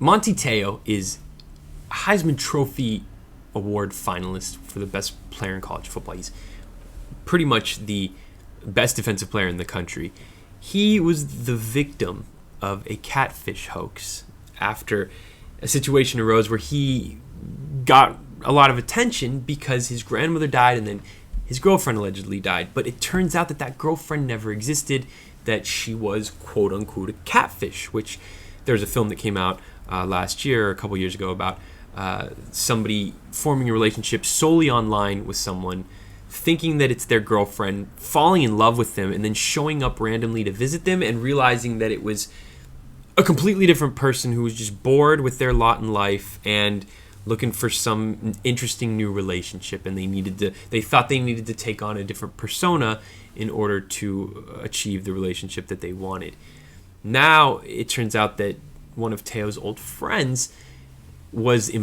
Manti Te'o is a Heisman Trophy Award finalist for the best player in college football. He's pretty much the best defensive player in the country. He was the victim of a catfish hoax after a situation arose where he got a lot of attention because his grandmother died and then his girlfriend allegedly died. But it turns out that that girlfriend never existed, that she was quote-unquote a catfish, which there was a film that came out last year, a couple years ago, about somebody forming a relationship solely online with someone, thinking that it's their girlfriend, falling in love with them, and then showing up randomly to visit them and realizing that it was a completely different person who was just bored with their lot in life and looking for some interesting new relationship, and they thought they needed to take on a different persona in order to achieve the relationship that they wanted. Now it turns out that one of Teo's old friends was the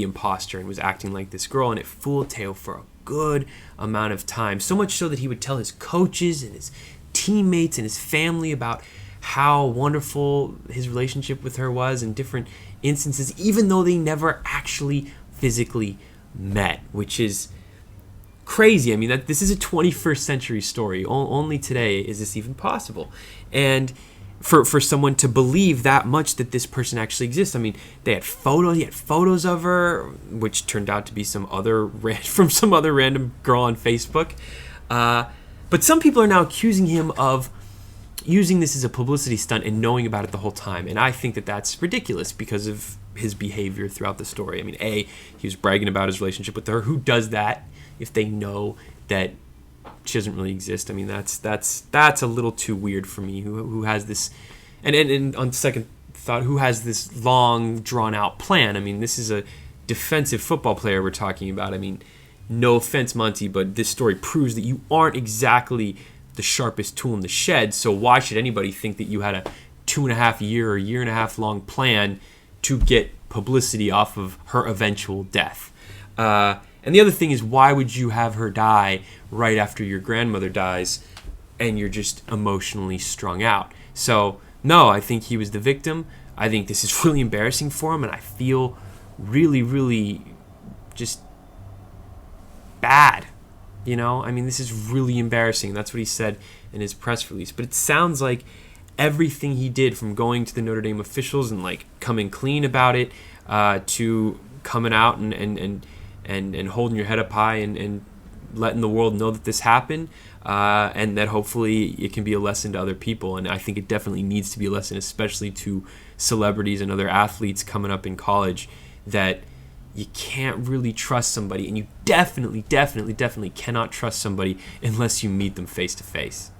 imposter and was acting like this girl, and it fooled Te'o for a good amount of time. So much so that he would tell his coaches and his teammates and his family about how wonderful his relationship with her was in different instances, even though they never actually physically met, which is crazy. I mean, this is a 21st century story. Only today is this even possible. And for someone to believe that much that this person actually exists. I mean, he had photos of her, which turned out to be from some other random girl on Facebook. But some people are now accusing him of using this as a publicity stunt and knowing about it the whole time. And I think that that's ridiculous because of his behavior throughout the story. I mean, he was bragging about his relationship with her. Who does that if they know that she doesn't really exist? I mean, that's a little too weird for me. Who has this, and on second thought, who has this long drawn out plan? I mean, this is a defensive football player we're talking about. I mean, no offense, Monty, but this story proves that you aren't exactly the sharpest tool in the shed. So why should anybody think that you had a 2.5 year or year and a half long plan to get publicity off of her eventual death? And the other thing is, why would you have her die right after your grandmother dies and you're just emotionally strung out? So, no, I think he was the victim. I think this is really embarrassing for him, and I feel really, really just bad. You know, I mean, this is really embarrassing. That's what he said in his press release. But it sounds like everything he did, from going to the Notre Dame officials and like coming clean about it, to coming out and holding your head up high and letting the world know that this happened, and that hopefully it can be a lesson to other people. And I think it definitely needs to be a lesson, especially to celebrities and other athletes coming up in college, that you can't really trust somebody, and you definitely cannot trust somebody unless you meet them face to face.